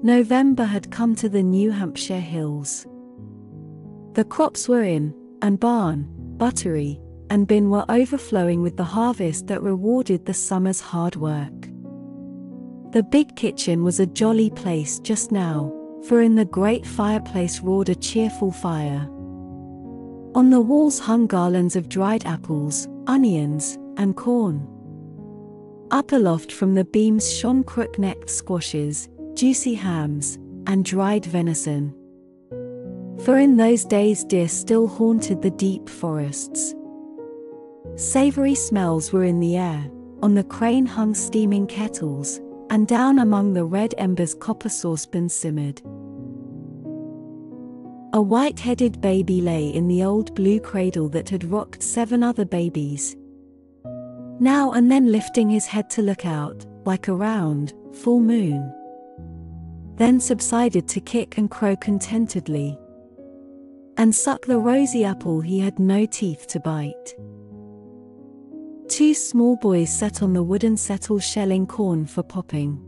November had come to the New Hampshire hills. The crops were in, and barn, buttery, and bin were overflowing with the harvest that rewarded the summer's hard work. The big kitchen was a jolly place just now, for in the great fireplace roared a cheerful fire. On the walls hung garlands of dried apples, onions, and corn. Up aloft from the beams shone crook-necked squashes, juicy hams, and dried venison. For in those days deer still haunted the deep forests. Savory smells were in the air, on the crane hung steaming kettles, and down among the red embers copper saucepans simmered. A white-headed baby lay in the old blue cradle that had rocked 7 other babies, now and then lifting his head to look out, like a round, full moon, then subsided to kick and crow contentedly, and suck the rosy apple he had no teeth to bite. 2 small boys sat on the wooden settle shelling corn for popping.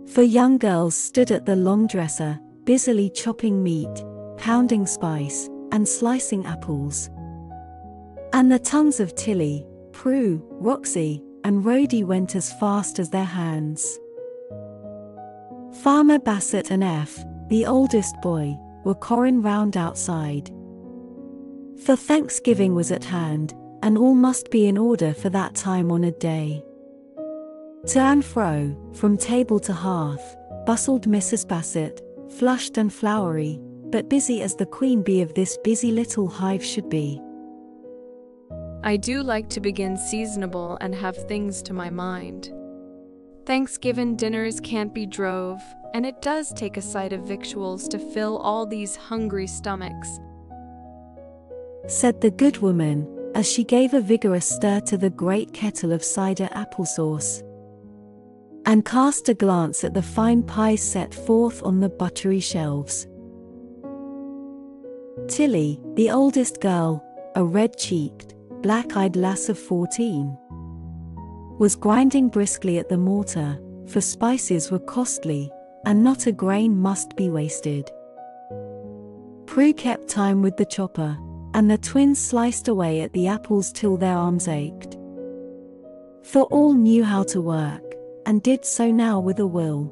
4 young girls stood at the long dresser, busily chopping meat, pounding spice, and slicing apples. And the tongues of Tilly, Prue, Roxy, and Rhodey went as fast as their hands. Farmer Bassett and F, the oldest boy, were corring round outside. For Thanksgiving was at hand, and all must be in order for that time-honoured day. To and fro, from table to hearth, bustled Mrs. Bassett, flushed and flowery, but busy as the queen bee of this busy little hive should be. I do like to begin seasonable and have things to my mind. Thanksgiving dinners can't be drove, and it does take a sight of victuals to fill all these hungry stomachs, said the good woman, as she gave a vigorous stir to the great kettle of cider applesauce, and cast a glance at the fine pies set forth on the buttery shelves. Tilly, the oldest girl, a red-cheeked, black-eyed lass of 14, was grinding briskly at the mortar, for spices were costly, and not a grain must be wasted. Prue kept time with the chopper, and the twins sliced away at the apples till their arms ached. For all knew how to work, and did so now with a will.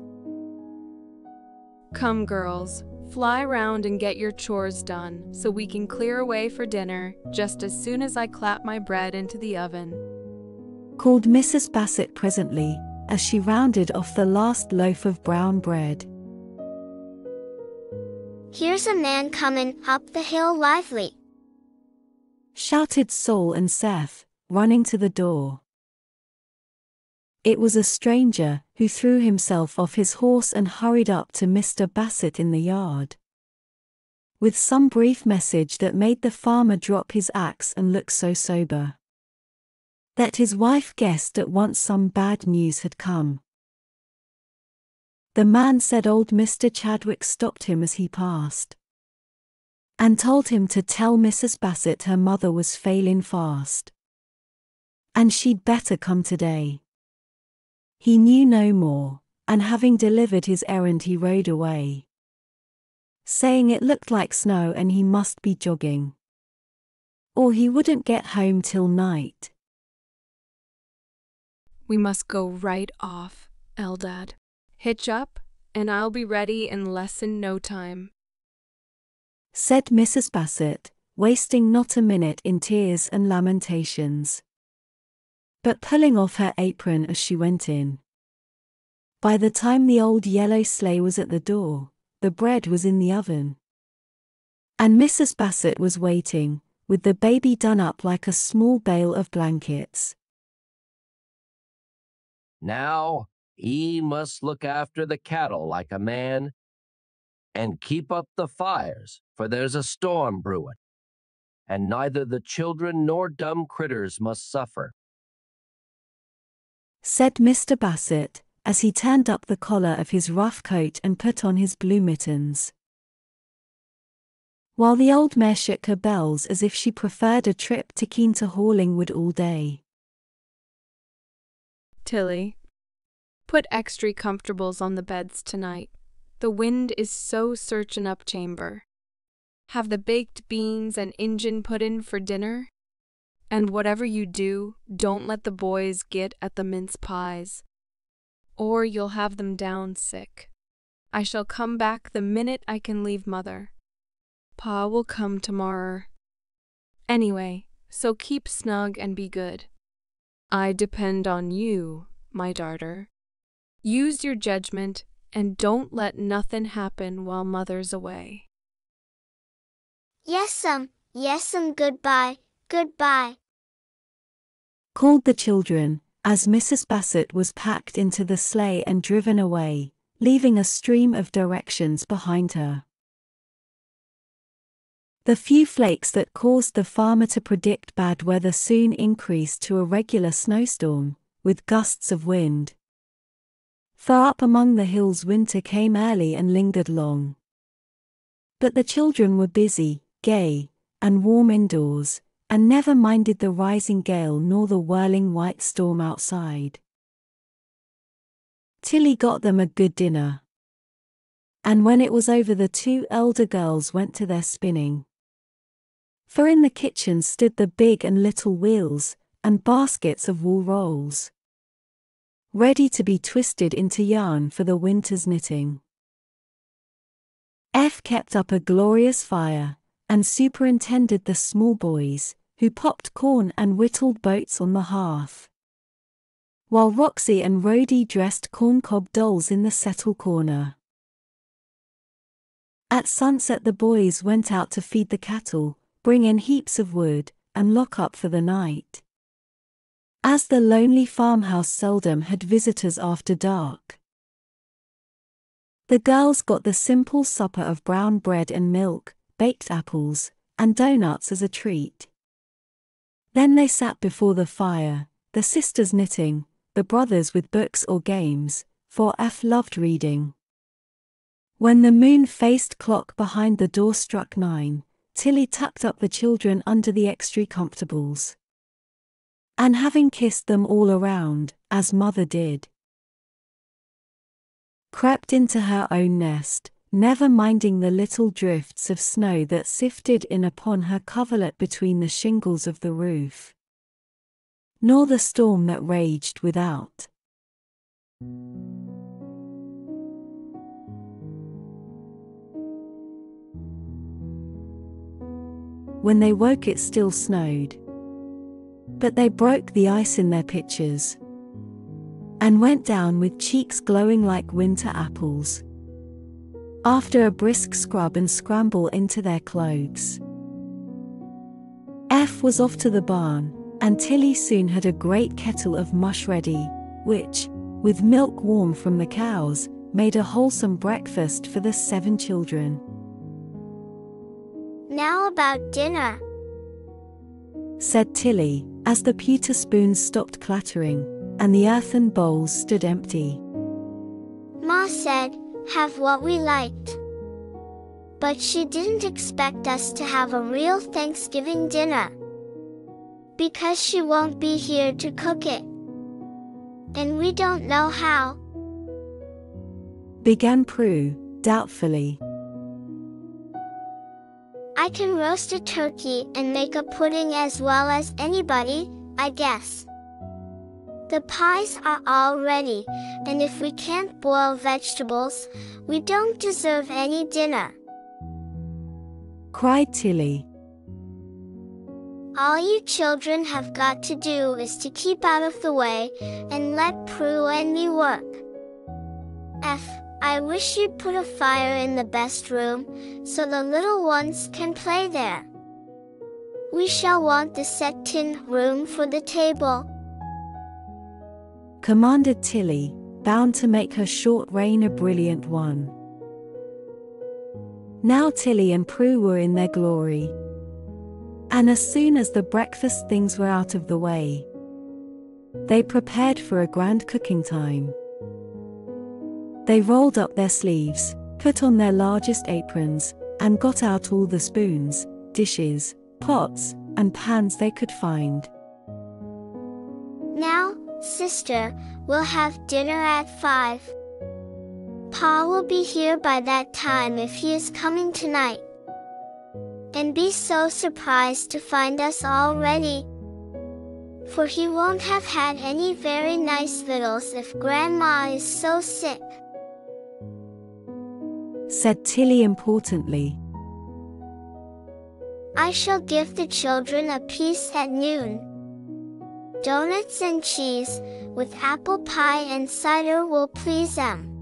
Come, girls, fly round and get your chores done, so we can clear away for dinner, just as soon as I clap my bread into the oven, called Mrs. Bassett presently, as she rounded off the last loaf of brown bread. Here's a man comin' up the hill lively, shouted Saul and Seth, running to the door. It was a stranger, who threw himself off his horse and hurried up to Mr. Bassett in the yard, with some brief message that made the farmer drop his axe and look so sober that his wife guessed at once some bad news had come. The man said old Mr. Chadwick stopped him as he passed, and told him to tell Mrs. Bassett her mother was failin' fast, and she'd better come today. He knew no more, and having delivered his errand he rode away, saying it looked like snow and he must be jogging, or he wouldn't get home till night. We must go right off, Eldad. Hitch up, and I'll be ready in less than no time, said Mrs. Bassett, wasting not a minute in tears and lamentations, but pulling off her apron as she went in. By the time the old yellow sleigh was at the door, the bread was in the oven, and Mrs. Bassett was waiting, with the baby done up like a small bale of blankets. Now, he must look after the cattle like a man, and keep up the fires, for there's a storm brewing, and neither the children nor dumb critters must suffer, said Mr. Bassett, as he turned up the collar of his rough coat and put on his blue mittens. while the old mare shook her bells as if she preferred a trip to Keene to Horlingwood all day. Tilly, put extra comfortables on the beds tonight. The wind is so searchin' up chamber. Have the baked beans and injun put in for dinner? And whatever you do, don't let the boys get at the mince pies, or you'll have them down sick. I shall come back the minute I can leave mother. Pa will come tomorrer. Anyway, so keep snug and be good. I depend on you, my darter. Use your judgment and don't let nothin' happen while mother's away. Yes'm, goodbye, goodbye, called the children, as Mrs. Bassett was packed into the sleigh and driven away, leaving a stream of directions behind her. The few flakes that caused the farmer to predict bad weather soon increased to a regular snowstorm, with gusts of wind. Far up among the hills winter came early and lingered long. But the children were busy, gay, and warm indoors, and never minded the rising gale nor the whirling white storm outside. Tilly got them a good dinner. And when it was over, the two elder girls went to their spinning. For in the kitchen stood the big and little wheels, and baskets of wool rolls, ready to be twisted into yarn for the winter's knitting. F kept up a glorious fire, and superintended the small boys, who popped corn and whittled boats on the hearth, while Roxy and Rhodey dressed corncob dolls in the settle corner. At sunset the boys went out to feed the cattle, bring in heaps of wood, and lock up for the night. As the lonely farmhouse seldom had visitors after dark, the girls got the simple supper of brown bread and milk, baked apples, and doughnuts as a treat. Then they sat before the fire, the sisters knitting, the brothers with books or games, for F loved reading. When the moon-faced clock behind the door struck 9, Tilly tucked up the children under the extra comfortables, and having kissed them all around, as mother did, crept into her own nest, never minding the little drifts of snow that sifted in upon her coverlet between the shingles of the roof, nor the storm that raged without. When they woke it still snowed, but they broke the ice in their pitchers, and went down with cheeks glowing like winter apples, after a brisk scrub and scramble into their clothes. F was off to the barn, and Tilly soon had a great kettle of mush ready, which, with milk warm from the cows, made a wholesome breakfast for the 7 children. Now about dinner, said Tilly, as the pewter spoons stopped clattering, and the earthen bowls stood empty. Ma said, have what we liked. But she didn't expect us to have a real Thanksgiving dinner, because she won't be here to cook it. And we don't know how, began Prue, doubtfully. I can roast a turkey and make a pudding as well as anybody, I guess. The pies are all ready, and if we can't boil vegetables, we don't deserve any dinner, cried Tilly. All you children have got to do is to keep out of the way, and let Prue and me work. F, I wish you'd put a fire in the best room, so the little ones can play there. We shall want the set-tin room for the table, commanded Tilly, bound to make her short reign a brilliant one. Now Tilly and Prue were in their glory, and as soon as the breakfast things were out of the way, they prepared for a grand cooking time. They rolled up their sleeves, put on their largest aprons, and got out all the spoons, dishes, pots, and pans they could find. Now, sister, we'll have dinner at 5. Pa will be here by that time if he is coming tonight. And be so surprised to find us all ready. For he won't have had any very nice victuals if Grandma is so sick," said Tilly importantly. "I shall give the children a piece at noon. Donuts and cheese, with apple pie and cider will please them.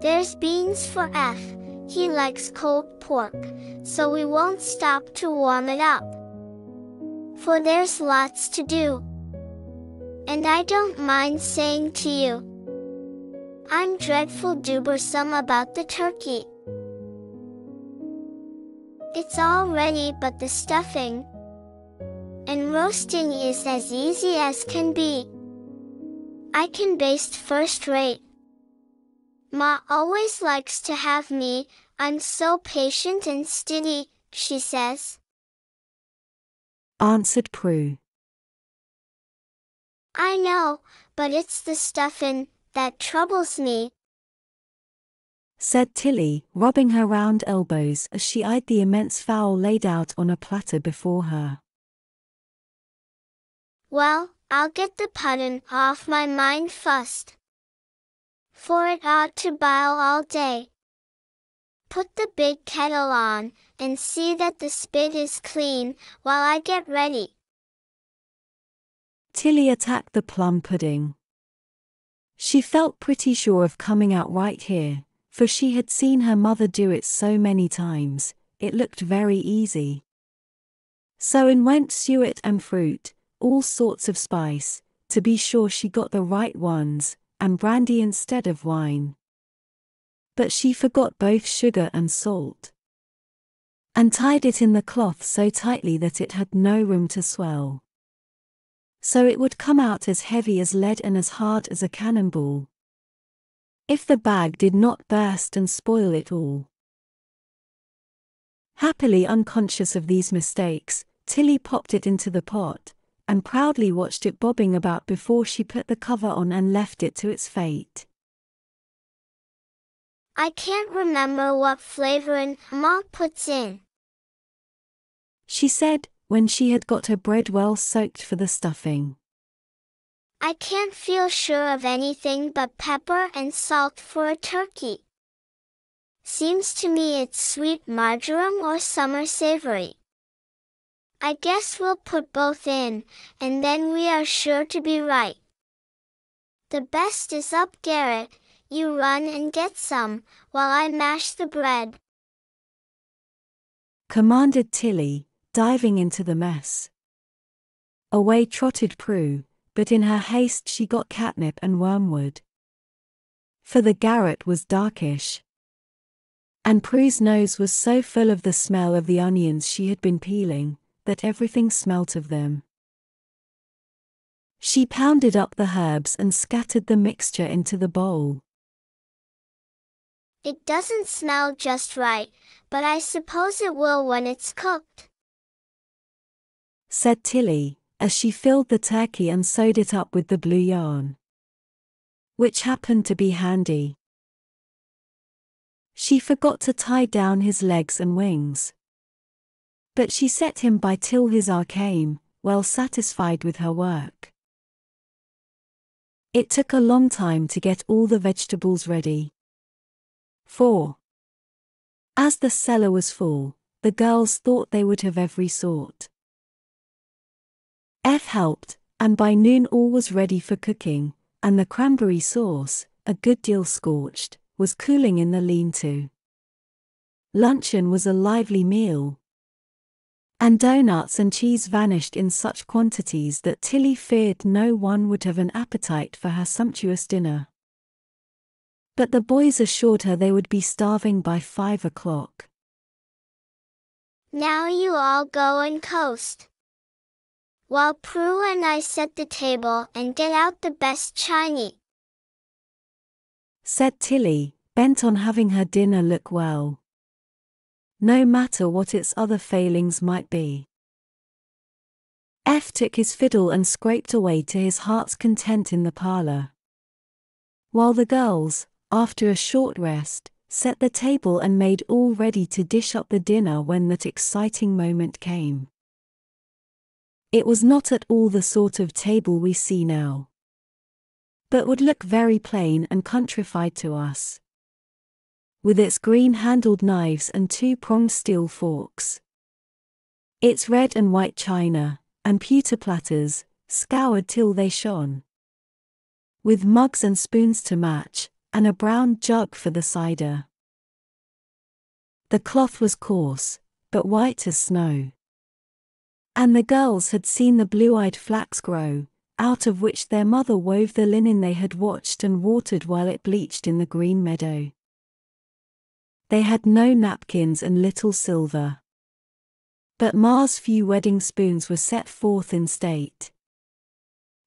There's beans for F, he likes cold pork, so we won't stop to warm it up. For there's lots to do. And I don't mind saying to you, I'm dreadful dubersome about the turkey. It's all ready but the stuffing. And roasting is as easy as can be. I can baste first rate. Ma always likes to have me, I'm so patient and steady, she says," answered Prue. "I know, but it's the stuffin' that troubles me," said Tilly, rubbing her round elbows as she eyed the immense fowl laid out on a platter before her. "Well, I'll get the puddin' off my mind fust, for it ought to bile all day. Put the big kettle on, and see that the spit is clean, while I get ready." Tilly attacked the plum pudding. She felt pretty sure of coming out right here, for she had seen her mother do it so many times, it looked very easy. So in went suet and fruit, all sorts of spice, to be sure she got the right ones, and brandy instead of wine. But she forgot both sugar and salt, and tied it in the cloth so tightly that it had no room to swell. So it would come out as heavy as lead and as hard as a cannonball, if the bag did not burst and spoil it all. Happily unconscious of these mistakes, Tilly popped it into the pot, and proudly watched it bobbing about before she put the cover on and left it to its fate. "I can't remember what flavorin' Ma puts in," she said, when she had got her bread well soaked for the stuffing. "I can't feel sure of anything but pepper and salt for a turkey. Seems to me it's sweet marjoram or summer savory. I guess we'll put both in, and then we are sure to be right. The best is up garret, you run and get some, while I mash the bread," commanded Tilly, diving into the mess. Away trotted Prue, but in her haste she got catnip and wormwood. For the garret was darkish, and Prue's nose was so full of the smell of the onions she had been peeling, that everything smelt of them. She pounded up the herbs and scattered the mixture into the bowl. "It doesn't smell just right, but I suppose it will when it's cooked," said Tilly, as she filled the turkey and sewed it up with the blue yarn, which happened to be handy. She forgot to tie down his legs and wings, but she set him by till his hour came, well satisfied with her work. It took a long time to get all the vegetables ready, for, as the cellar was full, the girls thought they would have every sort. F helped, and by noon all was ready for cooking, and the cranberry sauce, a good deal scorched, was cooling in the lean-to. Luncheon was a lively meal, and doughnuts and cheese vanished in such quantities that Tilly feared no one would have an appetite for her sumptuous dinner. But the boys assured her they would be starving by 5 o'clock. "Now you all go and coast, while Prue and I set the table and get out the best chiny," said Tilly, bent on having her dinner look well. no matter what its other failings might be. F took his fiddle and scraped away to his heart's content in the parlor, while the girls, after a short rest, set the table and made all ready to dish up the dinner when that exciting moment came. It was not at all the sort of table we see now, but would look very plain and countrified to us, with its green-handled knives and two-pronged steel forks, its red and white china, and pewter platters, scoured till they shone, with mugs and spoons to match, and a brown jug for the cider. The cloth was coarse, but white as snow, and the girls had seen the blue-eyed flax grow, out of which their mother wove the linen they had watched and watered while it bleached in the green meadow. They had no napkins and little silver, but Ma's few wedding spoons were set forth in state.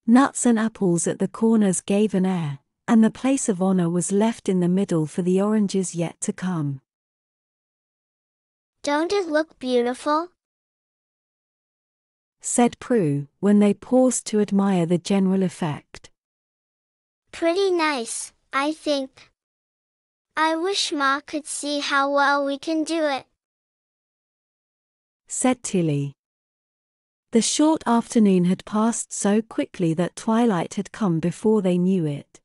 Nuts and apples at the corners gave an air, and the place of honor was left in the middle for the oranges yet to come. "Don't it look beautiful?" said Prue, when they paused to admire the general effect. "Pretty nice, I think. I wish Ma could see how well we can do it," said Tilly. The short afternoon had passed so quickly that twilight had come before they knew it.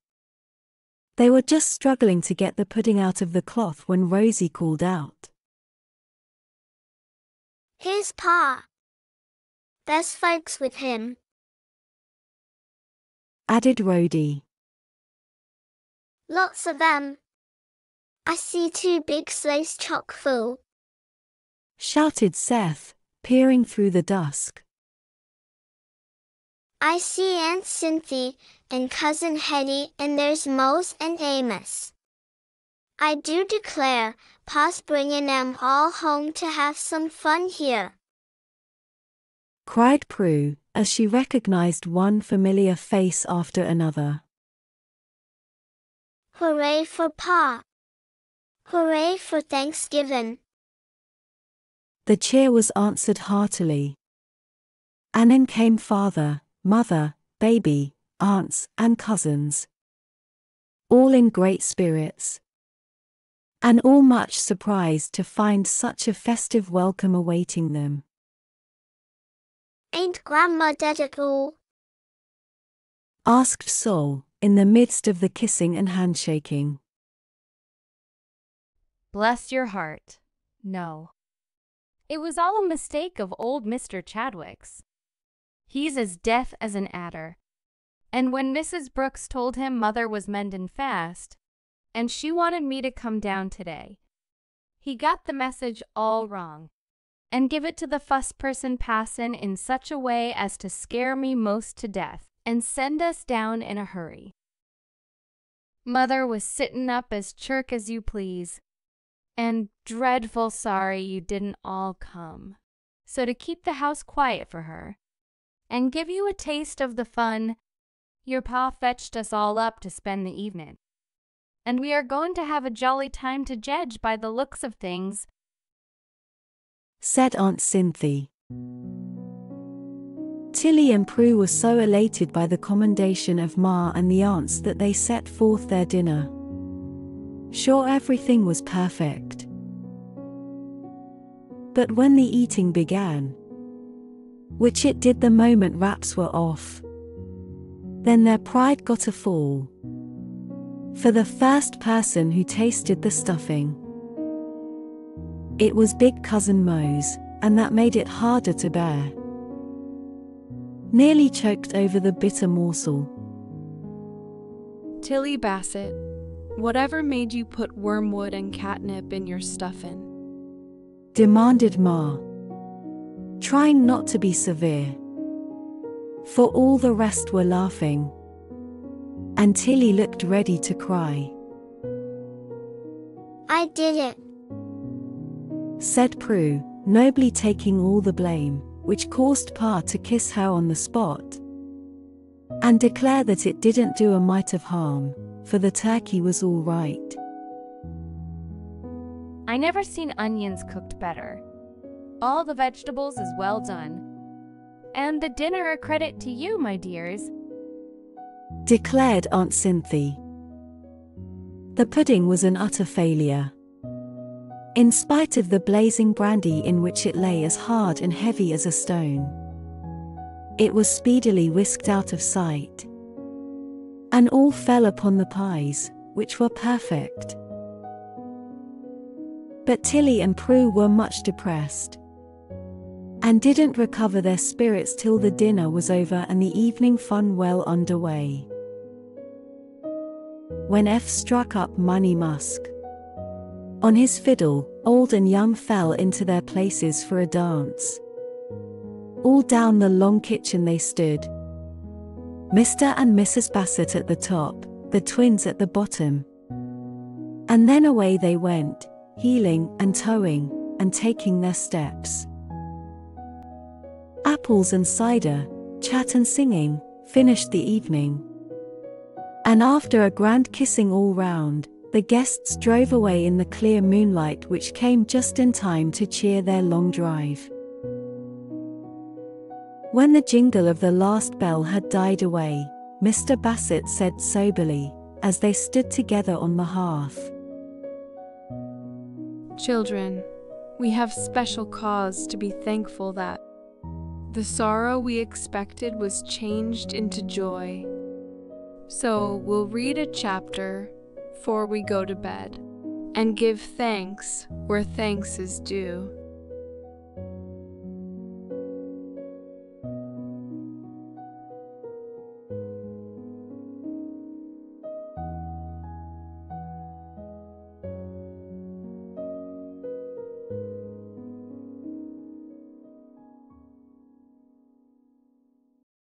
They were just struggling to get the pudding out of the cloth when Rosie called out, "Here's Pa. There's folks with him," added Rhodey. "Lots of them. I see 2 big sleighs chock full," shouted Seth, peering through the dusk. "I see Aunt Cynthia and Cousin Hetty, and there's Mose and Amos. I do declare, Pa's bringing them all home to have some fun here," cried Prue, as she recognized one familiar face after another. "Hooray for Pa! Hooray for Thanksgiving!" The cheer was answered heartily, and in came father, mother, baby, aunts, and cousins, all in great spirits, and all much surprised to find such a festive welcome awaiting them. "Ain't Grandma dead at all?" asked Sol, in the midst of the kissing and handshaking. Bless your heart, no. It was all a mistake of old Mr. Chadwick's. He's as deaf as an adder, and when Mrs. Brooks told him Mother was mendin' fast, and she wanted me to come down today, he got the message all wrong, and give it to the fust person passin' in such a way as to scare me most to death, and send us down in a hurry. Mother was sittin' up as chirk as you please, and dreadful sorry you didn't all come. So to keep the house quiet for her, and give you a taste of the fun, your pa fetched us all up to spend the evening, and we are going to have a jolly time to jedge by the looks of things," said Aunt Cynthia. Tilly and Prue were so elated by the commendation of Ma and the aunts that they set forth their dinner, sure everything was perfect. But when the eating began, which it did the moment wraps were off, then their pride got a fall. For the first person who tasted the stuffing, it was big cousin Mose, and that made it harder to bear. Nearly choked over the bitter morsel. Tilly Bassett, whatever made you put wormwood and catnip in your stuffin'? Demanded Ma, trying not to be severe, for all the rest were laughing, and Tilly looked ready to cry. "I did it," said Prue, nobly taking all the blame, which caused Pa to kiss her on the spot, and declare that it didn't do a mite of harm, for the turkey was all right. I never seen onions cooked better. All the vegetables is well done. And the dinner a credit to you, my dears, declared Aunt Cynthia. The pudding was an utter failure. In spite of the blazing brandy in which it lay as hard and heavy as a stone, it was speedily whisked out of sight. And all fell upon the pies, which were perfect. But Tilly and Prue were much depressed, and didn't recover their spirits till the dinner was over and the evening fun well underway. When F struck up Money Musk on his fiddle, old and young fell into their places for a dance. All down the long kitchen they stood, Mr. and Mrs. Bassett at the top, the twins at the bottom. And then away they went, heeling and toeing, and taking their steps. Apples and cider, chat and singing, finished the evening. And after a grand kissing all round, the guests drove away in the clear moonlight which came just in time to cheer their long drive. When the jingle of the last bell had died away, Mr. Bassett said soberly, as they stood together on the hearth, "Children, we have special cause to be thankful that the sorrow we expected was changed into joy. So we'll read a chapter before we go to bed, and give thanks where thanks is due."